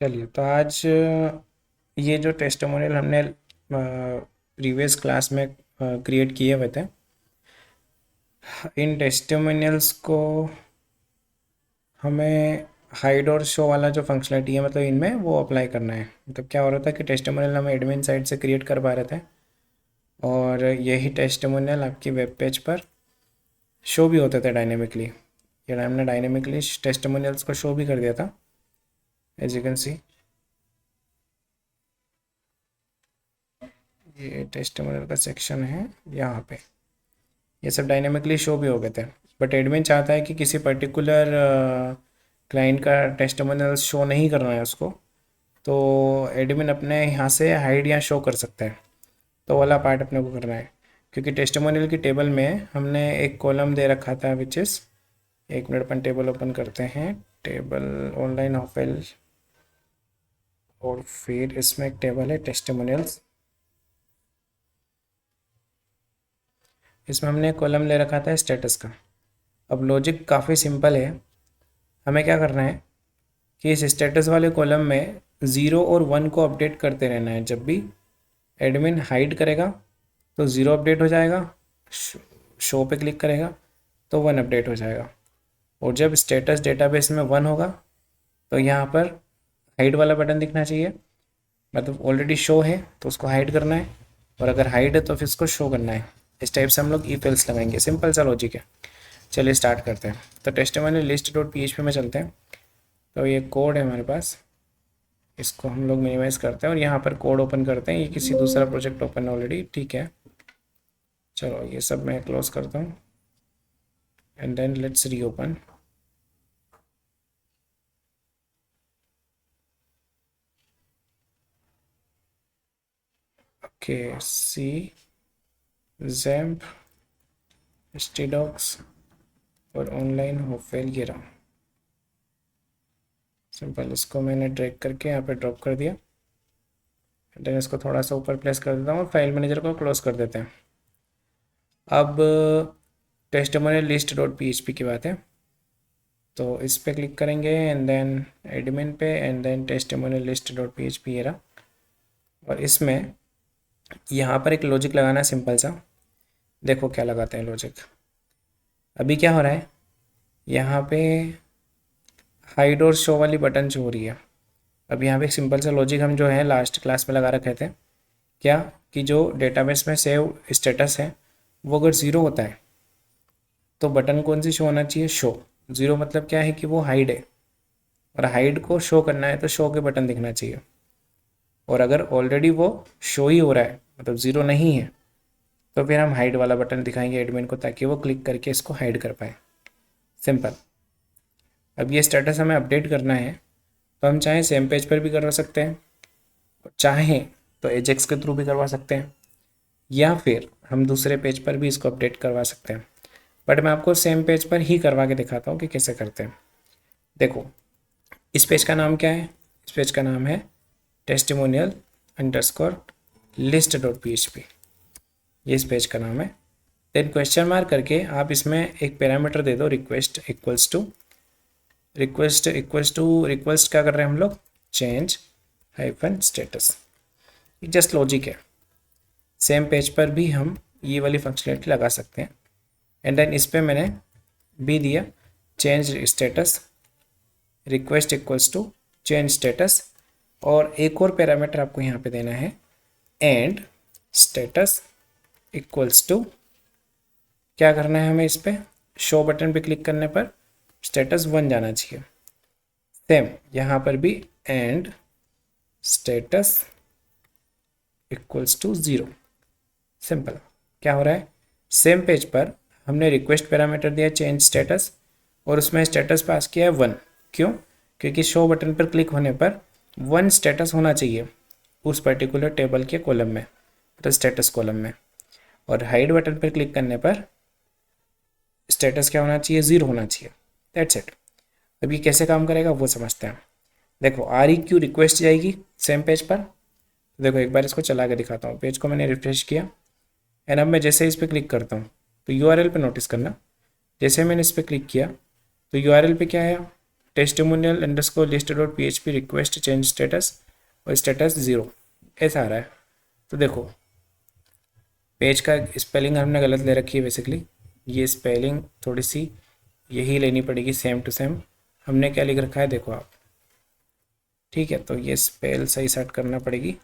चलिए तो आज ये जो टेस्टिमोनियल हमने प्रीवियस क्लास में क्रिएट किए हुए थे, इन टेस्टिमोनियल्स को हमें हाइड और शो वाला जो फंक्शनलिटी है मतलब इनमें वो अप्लाई करना है। मतलब क्या हो रहा था कि टेस्टिमोनियल हम एडमिन साइड से क्रिएट कर पा रहे थे और यही टेस्टिमोनियल आपकी वेब पेज पर शो भी होते थे डायनेमिकली। ये हमने डायनेमिकली टेस्टिमोनियल्स को शो भी कर दिया था, एज यू कैन सी। ये टेस्टिमोनियल का सेक्शन है, यहाँ पे ये सब डायनेमिकली शो भी हो गए थे। बट एडमिन चाहता है कि किसी पर्टिकुलर क्लाइंट का टेस्टिमोनियल शो नहीं करना है उसको, तो एडमिन अपने यहाँ से हाइड या शो कर सकता है। तो वाला पार्ट अपने को करना है, क्योंकि टेस्टिमोनियल की टेबल में हमने एक कॉलम दे रखा था विच इज़, एक मिनट अपन टेबल ओपन करते हैं, टेबल ऑनलाइन ऑफेल, और फिर इसमें एक टेबल है टेस्टिमोनियल्स। इसमें हमने कॉलम ले रखा था स्टेटस का। अब लॉजिक काफ़ी सिंपल है। हमें क्या करना है कि इस स्टेटस वाले कॉलम में 0 और 1 को अपडेट करते रहना है। जब भी एडमिन हाइड करेगा तो 0 अपडेट हो जाएगा, शो पे क्लिक करेगा तो 1 अपडेट हो जाएगा, और जब स्टेटस डेटाबेस में 1 होगा तो यहाँ पर हाइड वाला बटन दिखना चाहिए। मतलब ऑलरेडी शो है तो उसको हाइड करना है, और अगर हाइड है तो फिर उसको शो करना है। इस टाइप से हम लोग इफ एल्स लगाएंगे। सिंपल सा लॉजिक है। चलिए स्टार्ट करते हैं। तो टेस्टिमोनियल लिस्ट डॉट PHP में चलते हैं। तो ये कोड है हमारे पास, इसको हम लोग मिनिमाइज़ करते हैं और यहाँ पर कोड ओपन करते हैं। ये किसी दूसरा प्रोजेक्ट ओपन ऑलरेडी, ठीक है। चलो ये सब मैं क्लोज करता हूँ एंड देन लेट्स री ओपन। ओके, सी जैम्प stdocs और ऑनलाइन होफेल ये रहा। सिंपल, इसको मैंने ड्रैग करके यहाँ पे ड्रॉप कर दिया। देन इसको थोड़ा सा ऊपर प्लेस कर देता हूँ और फाइल मैनेजर को क्लोज कर देते हैं। अब टेस्टिमोनियल लिस्ट डॉट PHP की बात है, तो इस पर क्लिक करेंगे एंड देन एडमिन पे and then testimonial list dot PHP ये रहा। और इसमें यहाँ पर एक लॉजिक लगाना है सिंपल सा। देखो क्या लगाते हैं लॉजिक। अभी क्या हो रहा है, यहाँ पे हाइड और शो वाली बटन शो हो रही है। अब यहाँ पे एक सिंपल सा लॉजिक हम जो है लास्ट क्लास में लगा रखे थे, क्या कि जो डेटाबेस में सेव स्टेटस है वो अगर 0 होता है तो बटन कौन सी शो होना चाहिए, शो। 0 मतलब क्या है कि वो हाइड है, और हाइड को शो करना है तो शो के बटन दिखना चाहिए। और अगर ऑलरेडी वो शो ही हो रहा है मतलब 0 नहीं है, तो फिर हम हाइड वाला बटन दिखाएंगे एडमिन को ताकि वो क्लिक करके इसको हाइड कर पाए। सिंपल। अब ये स्टेटस हमें अपडेट करना है, तो हम चाहें सेम पेज पर भी करवा सकते हैं, चाहें तो एजेक्स के थ्रू भी करवा सकते हैं, या फिर हम दूसरे पेज पर भी इसको अपडेट करवा सकते हैं। बट मैं आपको सेम पेज पर ही करवा के दिखाता हूँ कि कैसे करते हैं। देखो इस पेज का नाम क्या है, इस पेज का नाम है testimonial underscore list dot PHP, ये इस पेज का नाम है। देन क्वेश्चन मार्क करके आप इसमें एक पैरामीटर दे दो, रिक्वेस्ट इक्वल्स टू रिक्वेस्ट क्या कर रहे हैं हम लोग, change hyphen status. Just logic है। सेम पेज पर भी हम ये वाली फंक्शनलिटी लगा सकते हैं। एंड देन इस पर मैंने भी दिया change status, request equals to change status, और एक और पैरामीटर आपको यहाँ पे देना है, एंड स्टेटस इक्वल्स टू, क्या करना है हमें, इस पर शो बटन पे क्लिक करने पर स्टेटस 1 जाना चाहिए। सेम यहाँ पर भी and status equals to 0। Simple. क्या हो रहा है, सेम पेज पर हमने रिक्वेस्ट पैरामीटर दिया चेंज स्टेटस, और उसमें स्टेटस पास किया है 1। क्यों, क्योंकि शो बटन पर क्लिक होने पर 1 स्टेटस होना चाहिए उस पर्टिकुलर टेबल के कॉलम में, तो स्टेटस कॉलम में। और हाइड बटन पर क्लिक करने पर स्टेटस क्या होना चाहिए, 0 होना चाहिए। That's it. अब ये कैसे काम करेगा वो समझते हैं। देखो REQ रिक्वेस्ट जाएगी सेम पेज पर। देखो एक बार इसको चला के दिखाता हूँ। पेज को मैंने रिफ्रेश किया एंड अब मैं जैसे इस पर क्लिक करता हूँ तो URL पे नोटिस करना, जैसे मैंने इस पर क्लिक किया तो URL पे क्या आया, testimonial underscore list dot PHP request change status और स्टेटस 0 ऐसा आ रहा है। तो देखो पेज का स्पेलिंग हमने गलत ले रखी है बेसिकली, ये स्पेलिंग थोड़ी सी यही लेनी पड़ेगी सेम टू सेम। हमने क्या लिख रखा है देखो आप, ठीक है, तो ये स्पेल सही सेट करना पड़ेगी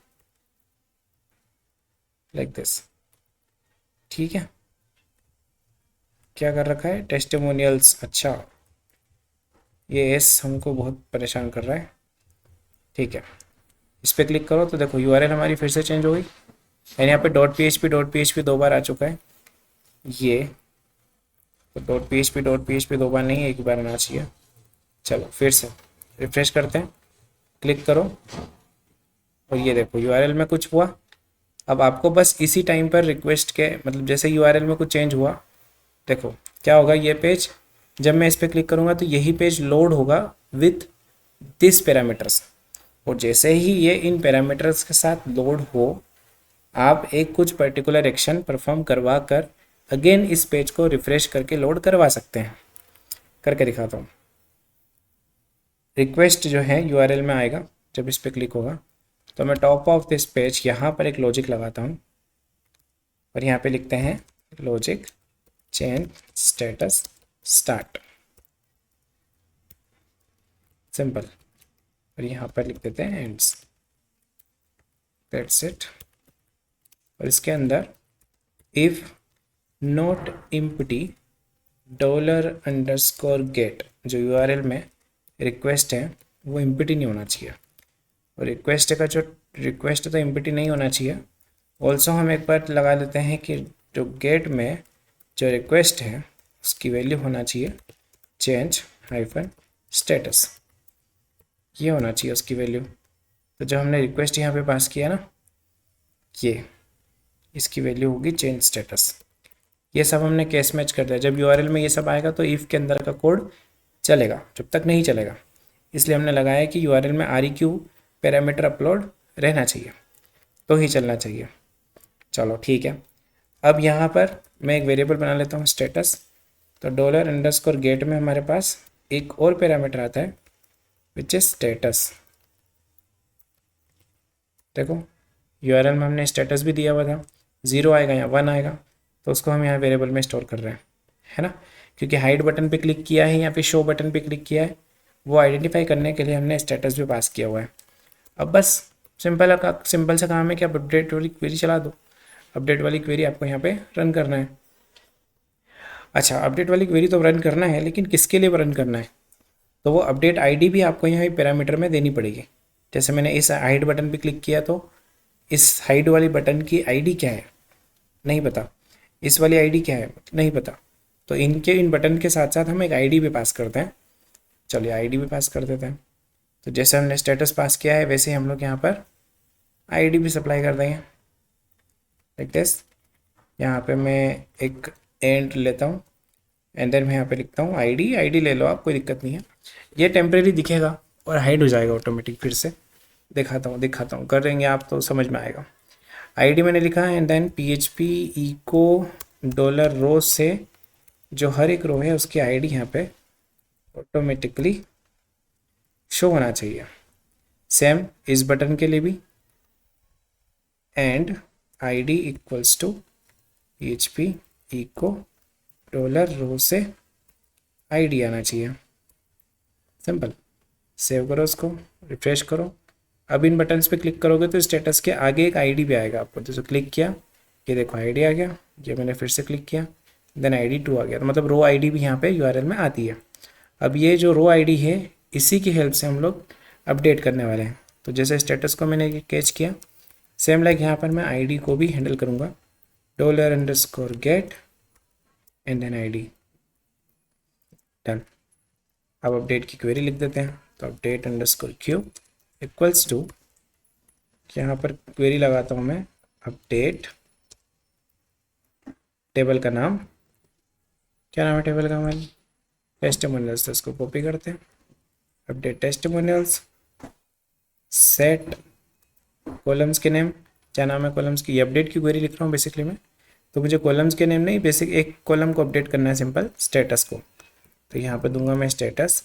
लाइक दिस, ठीक है। क्या कर रखा है टेस्टिमोनियल्स, अच्छा ये एस हमको बहुत परेशान कर रहा है, ठीक है। इस पर क्लिक करो तो देखो URL हमारी फिर से चेंज हो गई एंड यहाँ पे .php 2 बार आ चुका है ये, तो .php 2 बार नहीं एक बार आना चाहिए। चलो फिर से रिफ्रेश करते हैं, क्लिक करो और ये देखो URL में कुछ हुआ। अब आपको बस इसी टाइम पर रिक्वेस्ट के मतलब जैसे URL में कुछ चेंज हुआ, देखो क्या होगा, ये पेज जब मैं इस पर क्लिक करूँगा तो यही पेज लोड होगा विथ दिस पैरामीटर्स, और जैसे ही ये इन पैरामीटर्स के साथ लोड हो आप एक कुछ पर्टिकुलर एक्शन परफॉर्म करवा कर अगेन इस पेज को रिफ्रेश करके लोड करवा सकते हैं। करके दिखाता हूँ। रिक्वेस्ट जो है URL में आएगा, जब इस पर क्लिक होगा तो मैं टॉप ऑफ दिस पेज यहाँ पर एक लॉजिक लगाता हूँ और यहाँ पे लिखते हैं logic change status start, simple, और यहाँ पर लिख देते हैं एंड्स, दैट्स इट। और इसके अंदर इफ नॉट एम्प्टी $_get जो URL में रिक्वेस्ट है वो एम्प्टी नहीं होना चाहिए, और रिक्वेस्ट का जो रिक्वेस्ट तो एम्प्टी नहीं होना चाहिए। ऑल्सो हम एक बार लगा लेते हैं कि जो गेट में जो रिक्वेस्ट है उसकी वैल्यू होना चाहिए चेंज हाइफन स्टेटस, ये होना चाहिए उसकी वैल्यू। तो जो हमने रिक्वेस्ट यहाँ पे पास किया ना, ये इसकी वैल्यू होगी चेंज स्टेटस। ये सब हमने केस मैच कर दिया। जब URL में ये सब आएगा तो इफ़ के अंदर का कोड चलेगा, जब तक नहीं चलेगा। इसलिए हमने लगाया कि URL में REQ पैरामीटर अपलोड रहना चाहिए तो ही चलना चाहिए। चलो ठीक है, अब यहाँ पर मैं एक वेरिएबल बना लेता हूँ स्टेटस। तो $_get में हमारे पास एक और पैरामीटर आता है विच इज स्टेटस। देखो URL में हमने स्टेटस भी दिया हुआ था, 0 आएगा या 1 आएगा, तो उसको हम यहाँ वेरिएबल में स्टोर कर रहे हैं, है ना। क्योंकि हाइड बटन पे क्लिक किया है या फिर शो बटन पे क्लिक किया है, वो आइडेंटिफाई करने के लिए हमने स्टेटस भी पास किया हुआ है। अब बस सिंपल सा काम है कि आप अपडेट वाली क्वेरी चला दो। अपडेट वाली क्वेरी आपको यहाँ पे रन करना है। अच्छा, अपडेट वाली क्वेरी तो रन करना है, लेकिन किसके लिए रन करना है, तो वो अपडेट ID भी आपको यहाँ पैरामीटर में देनी पड़ेगी। जैसे मैंने इस हाइड बटन पे क्लिक किया तो इस हाइड वाली बटन की ID क्या है नहीं पता, इस वाली ID क्या है नहीं पता, तो इन बटन के साथ साथ हम एक ID भी पास करते हैं। चलिए ID भी पास कर देते हैं। तो जैसे हमने स्टेटस पास किया है वैसे हम लोग यहाँ पर ID भी सप्लाई कर देंगे लाइक दिस। यहाँ पे मैं एक एंड लेता हूँ एंड देन मैं यहाँ पे लिखता हूँ ID ले लो आप, कोई दिक्कत नहीं है। ये टेम्परेरी दिखेगा और हाइड हो जाएगा ऑटोमेटिक। फिर से दिखाता हूँ करेंगे आप तो समझ में आएगा। ID मैंने लिखा है and then PHP echo $row से जो हर एक रो है उसकी ID यहाँ पे ऑटोमेटिकली शो होना चाहिए। सेम इस बटन के लिए भी and ID equals to PHP echo $row से ID आना चाहिए। सिंपल, सेव करो उसको, रिफ्रेश करो। अब इन बटन्स पे क्लिक करोगे तो स्टेटस के आगे एक ID भी आएगा आपको। जैसे क्लिक किया, ये देखो ID आ गया, ये मैंने फिर से क्लिक किया, देन ID 2 आ गया। तो मतलब रो ID भी यहाँ पे URL में आती है। अब ये जो रो ID है इसी की हेल्प से हम लोग अपडेट करने वाले हैं। तो जैसे स्टेटस को मैंने कैच किया, सेम लाइक यहाँ पर मैं ID को भी हैंडल करूँगा, $_get and then ID, done. अब अपडेट की क्वेरी लिख देते हैं। तो update_q इक्वल्स टू, यहाँ पर क्वेरी लगाता हूँ मैं अपडेट, टेबल का नाम क्या नाम है टेबल का, हमारी टेस्टिमोनियल्स। तो इसको कॉपी करते हैं, अपडेट टेस्टिमोनियल्स, सेट कॉलम्स के नेम, क्या नाम है कॉलम्स की। ये अपडेट की क्वेरी लिख रहा हूँ बेसिकली मैं, तो मुझे कॉलम्स के नेम नहीं, बेसिक एक कॉलम को अपडेट करना है, सिंपल स्टेटस को। तो यहाँ पे दूंगा मैं status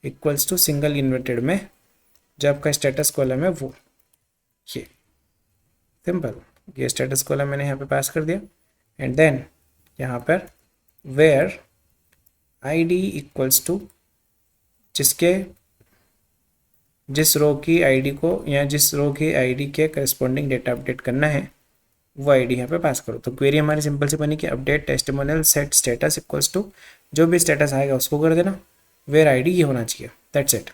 equals to single inverted में जो आपका स्टेटस कॉलम है वो, ये सिंपल, ये स्टेटस कॉलम मैंने यहाँ पे पास कर दिया। एंड देन यहाँ पर वेयर आईडी इक्वल्स टू जिस रो की आईडी को या जिस रो की आईडी के करस्पॉन्डिंग डेटा अपडेट करना है वो आईडी यहाँ पे पास करो। तो क्वेरी हमारी सिंपल सी बनी कि update testimonial set status equals to जो भी स्टेटस आएगा उसको कर देना, वेयर आईडी ये होना चाहिए, दैट्स इट।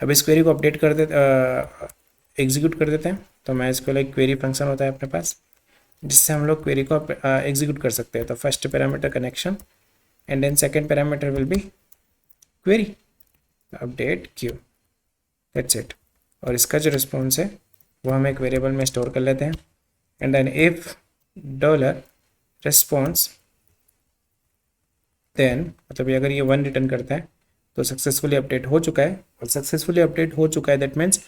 अब इस क्वेरी को अपडेट कर देते एग्जीक्यूट कर देते हैं। तो मैं इसको लाइक क्वेरी फंक्शन होता है अपने पास जिससे हम लोग क्वेरी को एग्जीक्यूट कर सकते हैं। तो first parameter connection and then second parameter will be query update Q, that's it. और इसका जो रिस्पॉन्स है वो हम एक वेरिएबल में स्टोर कर लेते हैं। And then if dollar response then मतलब अगर ये 1 रिटर्न करता है तो सक्सेसफुली अपडेट हो चुका है। और सक्सेसफुली अपडेट हो चुका है दैट मीन्स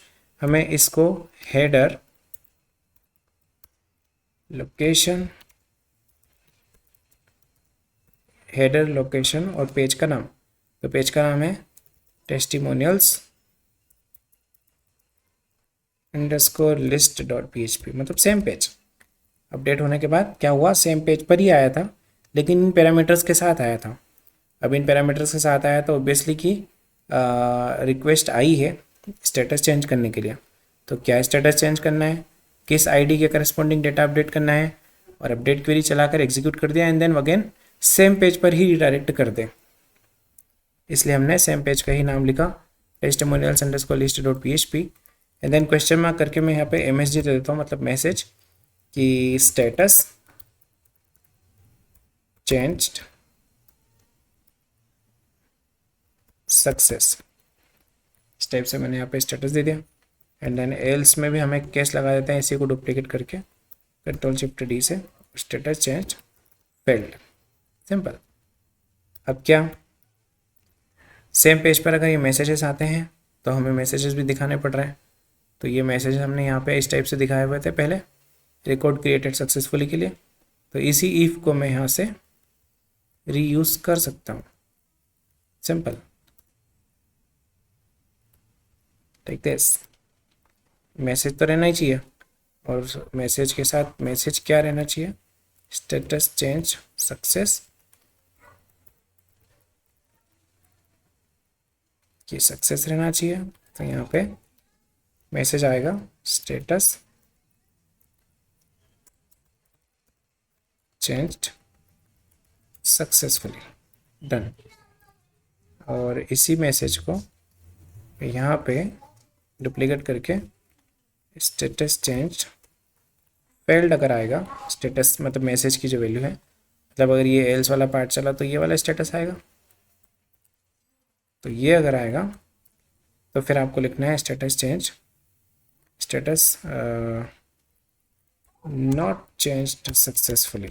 हमें इसको हेडर लोकेशन और पेज का नाम, तो पेज का नाम है टेस्टिमोनियल्स _list.php, मतलब सेम पेज। अपडेट होने के बाद क्या हुआ, सेम पेज पर ही आया था लेकिन इन पैरामीटर्स के साथ आया था। अब इन पैरामीटर्स के साथ आया तो ऑब्वियसली कि रिक्वेस्ट आई है स्टेटस चेंज करने के लिए। तो क्या स्टेटस चेंज करना है, किस आईडी के करस्पॉन्डिंग डेटा अपडेट करना है, और अपडेट क्वेरी चलाकर एग्जीक्यूट कर दिया and then again same page पर ही रिडायरेक्ट कर दे। इसलिए हमने सेम पेज का ही नाम लिखा testimonials_list.php and then question mark करके मैं यहाँ पे MSG दे देता हूँ, मतलब मैसेज कि स्टेटस चेंज्ड सक्सेस। स्टेप से मैंने यहाँ पे स्टेटस दे दिया एंड देन एल्स में भी हम एक केस लगा देते हैं, इसी को डुप्लीकेट करके Ctrl+Shift+D से स्टेटस चेंज फेल्ड, सिंपल। अब क्या, सेम पेज पर अगर ये मैसेजेस आते हैं तो हमें मैसेजेस भी दिखाने पड़ रहे हैं। तो ये मैसेज हमने यहाँ पे इस टाइप से दिखाए हुए थे पहले, रिकॉर्ड क्रिएटेड सक्सेसफुली के लिए। तो इसी इफ को मैं यहाँ से रीयूज कर सकता हूँ, सिंपल लाइक दिस। मैसेज तो रहना ही चाहिए और मैसेज के साथ मैसेज क्या रहना चाहिए, स्टेटस चेंज सक्सेस। ये सक्सेस रहना चाहिए, तो यहाँ पे मैसेज आएगा स्टेटस चेंज्ड सक्सेसफुली, डन। और इसी मैसेज को यहाँ पे डुप्लीकेट करके स्टेटस चेंज्ड फेल्ड अगर आएगा, स्टेटस मतलब मैसेज की जो वैल्यू है, मतलब अगर ये एल्स वाला पार्ट चला तो ये वाला स्टेटस आएगा। तो ये अगर आएगा तो फिर आपको लिखना है status change, status not changed successfully,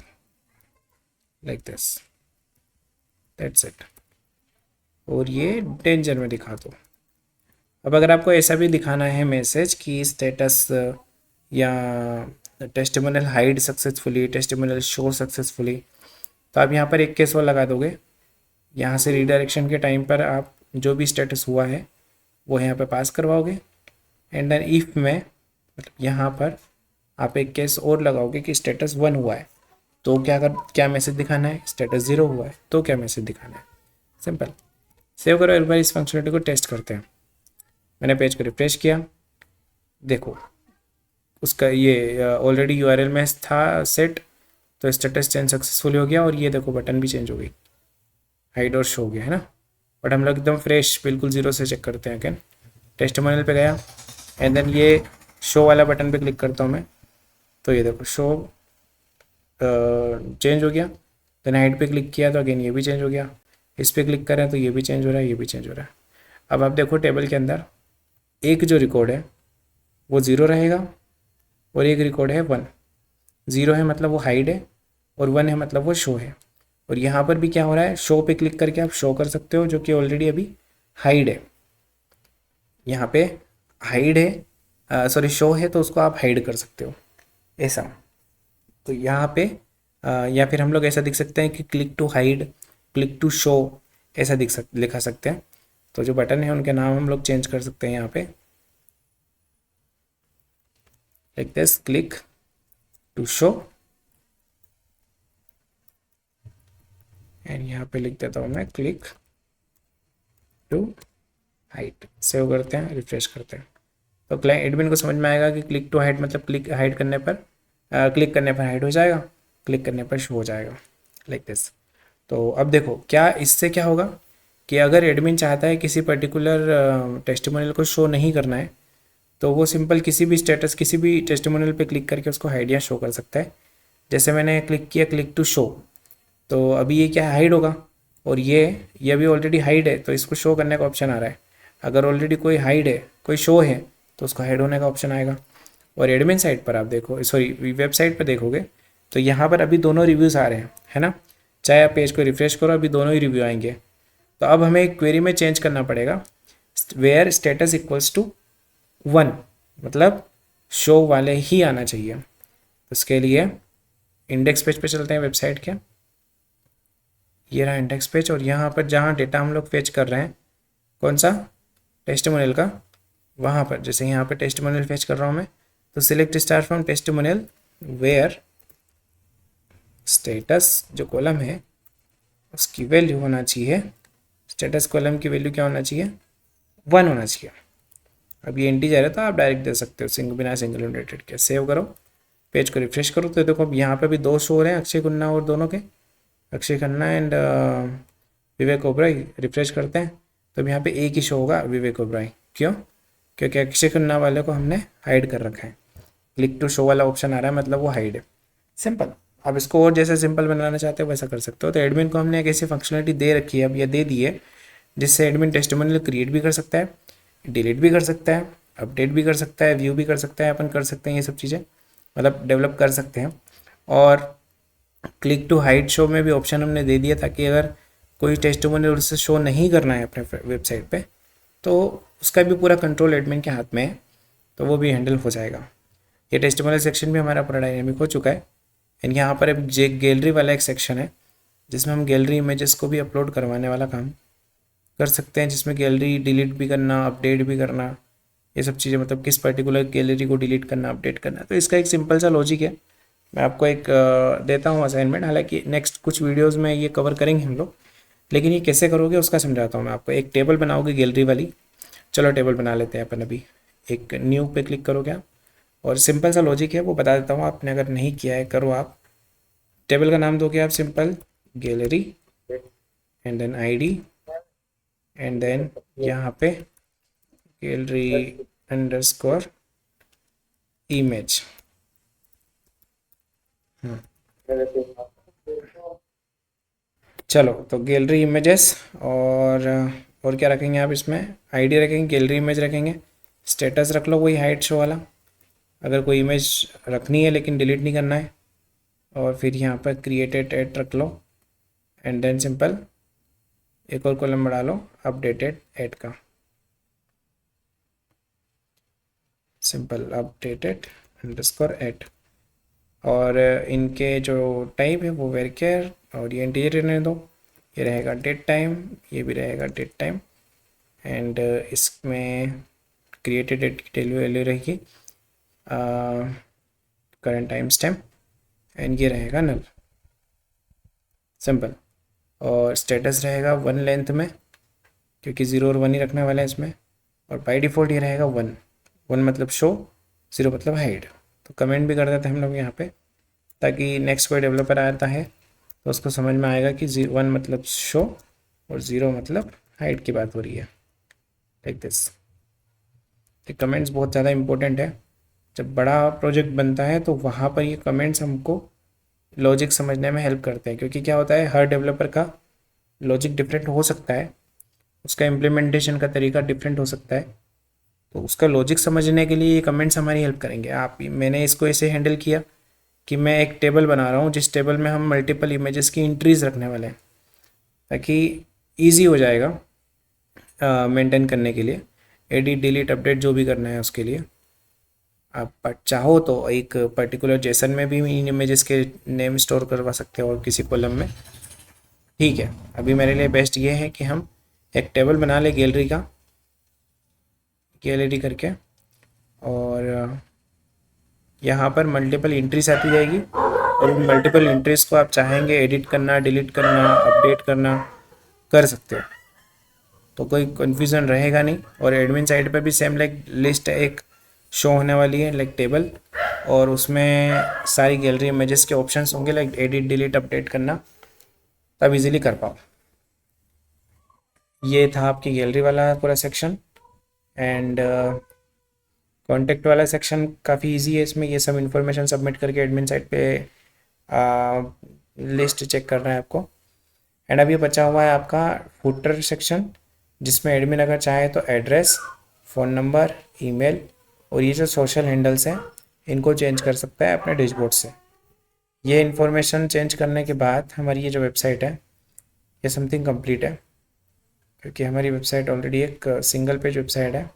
like this, that's it. और ये डेंजर में दिखा दो। अब अगर आपको ऐसा भी दिखाना है मैसेज कि स्टेटस या testimonial hide successfully, testimonial show successfully, तो आप यहाँ पर एक केस और लगा दोगे। यहाँ से रीडायरेक्शन के टाइम पर आप जो भी स्टेटस हुआ है वो यहाँ पे पास करवाओगे एंड देन इफ में मतलब यहाँ पर आप एक केस और लगाओगे कि स्टेटस 1 हुआ है तो क्या मैसेज दिखाना है, स्टेटस 0 हुआ है तो क्या मैसेज दिखाना है, सिंपल। सेव करो, एक बार इस फंक्शनलिटी को टेस्ट करते हैं। मैंने पेज को रिफ्रेश किया, देखो उसका ये ऑलरेडी URL में था सेट, तो स्टेटस चेंज सक्सेसफुली हो गया और ये देखो बटन भी चेंज हो गई, हाइड और शो हो गया है ना। बट हम लोग एकदम फ्रेश बिल्कुल 0 से चेक करते हैं। अगेन टेस्टिमोनियल पे गया एंड देन ये शो वाला बटन पे क्लिक करता हूँ मैं, तो ये देखो शो चेंज हो गया। देन हाइड पे क्लिक किया तो अगेन ये भी चेंज हो गया, इस पर क्लिक करें तो ये भी चेंज हो रहा है, ये भी चेंज हो रहा है। अब आप देखो टेबल के अंदर एक जो रिकॉर्ड है वो 0 रहेगा और एक रिकॉर्ड है 1। 0 है मतलब वो हाइड है और 1 है मतलब वो शो है। और यहाँ पर भी क्या हो रहा है, शो पे क्लिक करके आप शो कर सकते हो जो कि ऑलरेडी अभी हाइड है। यहाँ पे हाइड है, सॉरी शो है तो उसको आप हाइड कर सकते हो ऐसा। तो यहाँ पे या फिर हम लोग ऐसा दिख सकते हैं कि click to hide, click to show ऐसा लिखा सकते हैं। तो जो बटन है उनके नाम हम लोग चेंज कर सकते हैं यहाँ पे, like this, click to show, and यहाँ पे लिख देता हूँ मैं क्लिक टू हाइड। सेव करते हैं, रिफ्रेश करते हैं, तो क्लाइंट एडमिन को समझ में आएगा कि क्लिक टू हाइड मतलब क्लिक हाइड करने पर क्लिक करने पर हाइड हो जाएगा, क्लिक करने पर शो हो जाएगा, लाइक दिस। तो अब देखो क्या इससे क्या होगा कि अगर एडमिन चाहता है किसी पर्टिकुलर टेस्टिमोनियल को शो नहीं करना है, तो वो सिंपल किसी भी स्टेटस किसी भी टेस्टिमोनियल पे क्लिक करके उसको हाइड या शो कर सकता है। जैसे मैंने क्लिक किया क्लिक टू शो, तो अभी ये क्या हाइड होगा, और ये अभी ऑलरेडी हाइड है तो इसको शो करने का ऑप्शन आ रहा है। अगर ऑलरेडी कोई हाइड है कोई शो है तो उसको हाइड होने का ऑप्शन आएगा। और एडमिन साइट पर आप देखो, सॉरी वेबसाइट पर देखोगे तो यहाँ पर अभी दोनों रिव्यूज़ आ रहे हैं, है ना। चाहे आप पेज को रिफ्रेश करो अभी दोनों ही रिव्यू आएंगे। तो अब हमें एक क्वेरी में चेंज करना पड़ेगा, वेयर स्टेटस इक्वल्स टू 1, मतलब शो वाले ही आना चाहिए। उसके लिए इंडेक्स पेज पे चलते हैं वेबसाइट के, ये रहा इंडेक्स पेज, और यहाँ पर जहाँ डेटा हम लोग फेच कर रहे हैं कौन सा टेस्टिमोनियल का, वहाँ पर जैसे यहाँ पे टेस्टिमोनियल फेच कर रहा हूँ मैं, तो select star from testimonial where status जो कॉलम है उसकी वैल्यू होना चाहिए, स्टेटस कॉलम की वैल्यू क्या होना चाहिए 1 होना चाहिए। अब ये इंटीजर है तो आप डायरेक्ट दे सकते हो बिना सिंगल यूनिटेड के। सेव करो, पेज को रिफ्रेश करो, तो देखो अब यहाँ पे भी 2 शो हो रहे हैं अक्षय खन्ना और दोनों के, Akshay Khanna and Vivek Oberoi. Refresh करते हैं तो अब यहाँ पे एक ही शो होगा विवेक ओबराई, क्यों, क्योंकि अक्षय खन्ना वाले को हमने हाइड कर रखा है। क्लिक टू शो वाला ऑप्शन आ रहा है मतलब वो हाइड है। सिंपल। अब इसको और जैसे सिंपल बनाना चाहते हो वैसा कर सकते हो। तो एडमिन को हमने एक ऐसी फंक्शनलिटी दे रखी है, अब ये दे दी है, जिससे एडमिन टेस्टिमोनियल क्रिएट भी कर सकता है, डिलीट भी कर सकता है, अपडेट भी कर सकता है, व्यू भी कर सकता है, अपन कर सकते हैं ये सब चीज़ें, मतलब डेवलप कर सकते हैं। और क्लिक टू हाइड शो में भी ऑप्शन हमने दे दिया ताकि अगर कोई टेस्टिमोनियल उससे शो नहीं करना है अपने वेबसाइट पे तो उसका भी पूरा कंट्रोल एडमिन के हाथ में है, तो वो भी हैंडल हो जाएगा। ये टेस्टिमोनियल सेक्शन भी हमारा पूरा डायनेमिक हो चुका है। एंड यहाँ पर एक गैलरी वाला एक सेक्शन है जिसमें हम गैलरी इमेजेस को भी अपलोड करवाने वाला काम कर सकते हैं, जिसमें गैलरी डिलीट भी करना, अपडेट भी करना, ये सब चीज़ें, मतलब किस पर्टिकुलर गैलरी को डिलीट करना, अपडेट करना। तो इसका एक सिंपल सा लॉजिक है, मैं आपको एक देता हूँ असाइनमेंट, हालांकि नेक्स्ट कुछ वीडियोज़ में ये कवर करेंगे हम लोग, लेकिन ये कैसे करोगे उसका समझाता हूँ मैं आपको। एक टेबल बनाओगे गैलरी वाली, चलो टेबल बना लेते हैं अपन अभी। एक न्यू पे क्लिक करोगे आप, और सिंपल सा लॉजिक है वो बता देता हूँ, आपने अगर नहीं किया है करो आप। टेबल का नाम दोगे आप simple gallery and then ID and then यहाँ पे गैलरी अंडरस्कोर इमेज। चलो तो गैलरी इमेजेस, और क्या रखेंगे आप इसमें, आईडी रखेंगे, गैलरी इमेज रखेंगे, स्टेटस रख लो वही हाइड शो वाला अगर कोई इमेज रखनी है लेकिन डिलीट नहीं करना है, और फिर यहाँ पर क्रिएटेड एड रख लो, एंड देन सिंपल एक और कॉलम बढ़ा लो अपडेटेड एड का, सिंपल अपडेटेड अंडरस्कोर एड। और इनके जो टाइप है वो वेरिकेयर, और ये इंटीजर रहने दो, ये रहेगा डेट टाइम, ये भी रहेगा डेट टाइम, एंड इसमें क्रिएटेड डेट की वैल्यू रहेगी करंट टाइम स्टैम्प, एंड ये रहेगा नल, सिंपल। और स्टेटस रहेगा 1 लेंथ में, क्योंकि 0 और 1 ही रखने वाले हैं इसमें, और बाई डिफ़ॉल्ट ये रहेगा 1 मतलब शो, 0 मतलब हाइड। तो कमेंट भी कर देते हैं हम लोग यहाँ पे, ताकि नेक्स्ट कोई डेवलपर आता है तो उसको समझ में आएगा कि 1 मतलब शो और 0 मतलब हाइड की बात हो रही है, लाइक दिस। ये कमेंट्स बहुत ज़्यादा इंपॉर्टेंट है, जब बड़ा प्रोजेक्ट बनता है तो वहाँ पर ये कमेंट्स हमको लॉजिक समझने में हेल्प करते हैं, क्योंकि क्या होता है हर डेवलपर का लॉजिक डिफरेंट हो सकता है, उसका इम्प्लीमेंटेशन का तरीका डिफरेंट हो सकता है, तो उसका लॉजिक समझने के लिए ये कमेंट्स हमारी हेल्प करेंगे। मैंने इसको ऐसे हैंडल किया कि मैं एक टेबल बना रहा हूँ जिस टेबल में हम मल्टीपल इमेजेस की एंट्रीज रखने वाले हैं, ताकि ईजी हो जाएगा मेंटेन करने के लिए, एडिट डिलीट अपडेट जो भी करना है उसके लिए। आप चाहो तो एक पर्टिकुलर जेसन में भी इन इमेजेस के नेम स्टोर करवा सकते हो और किसी कॉलम में, ठीक है। अभी मेरे लिए बेस्ट ये है कि हम एक टेबल बना ले गैलरी का, गैलरी करके, और यहाँ पर मल्टीपल एंट्रीज आती जाएगी और उन मल्टीपल एंट्रीज को आप चाहेंगे एडिट करना, डिलीट करना, अपडेट करना, कर सकते हो, तो कोई कन्फ्यूज़न रहेगा नहीं। और एडमिन साइड पर भी सेम लाइक लिस्ट एक शो होने वाली है, लाइक टेबल, और उसमें सारी गैलरी इमेजेस के ऑप्शंस होंगे, लाइक एडिट, डिलीट, अपडेट करना, तब इजीली कर पाओ। ये था आपकी गैलरी वाला पूरा सेक्शन। एंड कॉन्टेक्ट वाला सेक्शन काफ़ी इजी है, इसमें ये सब इन्फॉर्मेशन सबमिट करके एडमिन साइट पे लिस्ट चेक करना है आपको। एंड अब ये बचा हुआ है आपका फुटर सेक्शन, जिसमें एडमिन अगर चाहे तो एड्रेस, फ़ोन नंबर, ईमेल और ये जो सोशल हैंडल्स हैं इनको चेंज कर सकता है अपने डैशबोर्ड से। ये इन्फॉर्मेशन चेंज करने के बाद हमारी ये जो वेबसाइट है ये समथिंग कंप्लीट है, क्योंकि हमारी वेबसाइट ऑलरेडी एक सिंगल पेज वेबसाइट है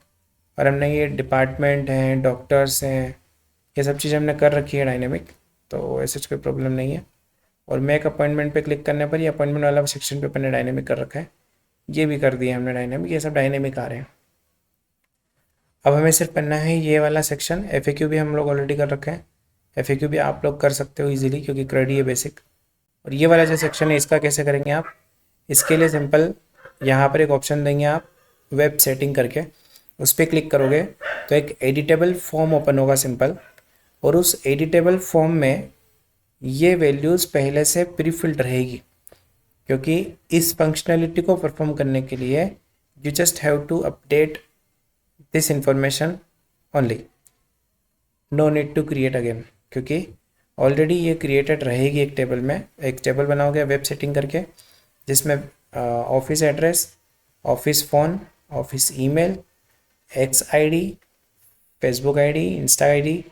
और हमने ये डिपार्टमेंट हैं, डॉक्टर्स हैं, ये सब चीज़ें हमने कर रखी है डायनेमिक, तो ऐसे कोई प्रॉब्लम नहीं है। और मेक अपॉइंटमेंट पे क्लिक करने पर ये अपॉइंटमेंट वाला सेक्शन पे अपने डायनेमिक कर रखा है, ये भी कर दिया हमने डायनेमिक, ये सब डायनेमिक आ रहे हैं। अब हमें सिर्फ करना है ये वाला सेक्शन। FAQ भी हम लोग ऑलरेडी कर रखे हैं, FAQ भी आप लोग कर सकते हो इजीली, क्योंकि क्रेडी है बेसिक। और ये वाला जो सेक्शन है इसका कैसे करेंगे आप, इसके लिए सिंपल यहाँ पर एक ऑप्शन देंगे आप वेब सेटिंग करके, उस पर क्लिक करोगे तो एक एडिटेबल फॉर्म ओपन होगा सिंपल, और उस एडिटेबल फॉर्म में ये वैल्यूज़ पहले से प्री फिल्ड रहेगी, क्योंकि इस फंक्शनैलिटी को परफॉर्म करने के लिए you just have to update this information only, no need to create again, क्योंकि ऑलरेडी ये क्रिएटेड रहेगी एक टेबल में। एक टेबल बनाओगे वेब सेटिंग करके, जिसमें office address, office phone, office email, x ID, Facebook ID, Insta ID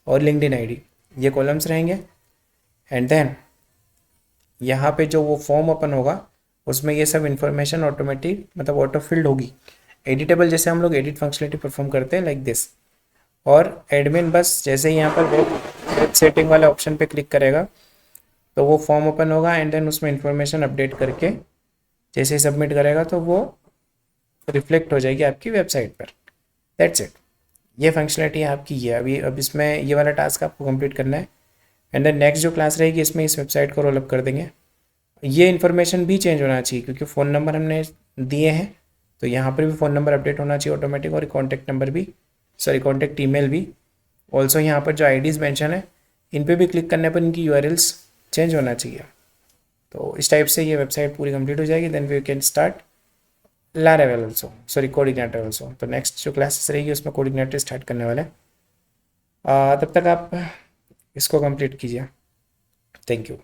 और लिंक्डइन आईडी, ये कॉलम्स रहेंगे। एंड देन यहाँ पे जो वो फॉर्म ओपन होगा उसमें ये सब इन्फॉर्मेशन ऑटोमेटिक मतलब ऑटो फिल्ड होगी, एडिटेबल, जैसे हम लोग एडिट फंक्शनलिटी परफॉर्म करते हैं लाइक दिस। और एडमिन बस जैसे ही यहाँ पर वेब सेटिंग वाले ऑप्शन पे क्लिक करेगा तो वो फॉर्म ओपन होगा, एंड देन उसमें इन्फॉर्मेशन अपडेट करके जैसे ही सबमिट करेगा तो वो रिफ्लेक्ट हो जाएगी आपकी वेबसाइट पर। दैट्स इट, ये फंक्शनलिटी आपकी है। अब इसमें ये वाला टास्क आपको कंप्लीट करना है, एंड देन नेक्स्ट जो क्लास रहेगी इसमें इस वेबसाइट को रोलअप कर देंगे। ये इन्फॉर्मेशन भी चेंज होना चाहिए, क्योंकि फ़ोन नंबर हमने दिए हैं तो यहाँ पर भी फ़ोन नंबर अपडेट होना चाहिए ऑटोमेटिक, और कॉन्टैक्ट नंबर भी, सॉरी कॉन्टैक्ट ईमेल भी। ऑल्सो यहाँ पर जो आईडीज़ मेंशन है इन पे भी क्लिक करने पर इनकी URLs चेंज होना चाहिए। तो इस टाइप से ये वेबसाइट पूरी कंप्लीट हो जाएगी। Then we can start Laravel also, sorry CodeIgniter also. तो नेक्स्ट जो क्लासेस रहेगी उसमें कोडिग्नेटर स्टार्ट करने वाले हैं। तब तक आप इसको कंप्लीट कीजिए। Thank you.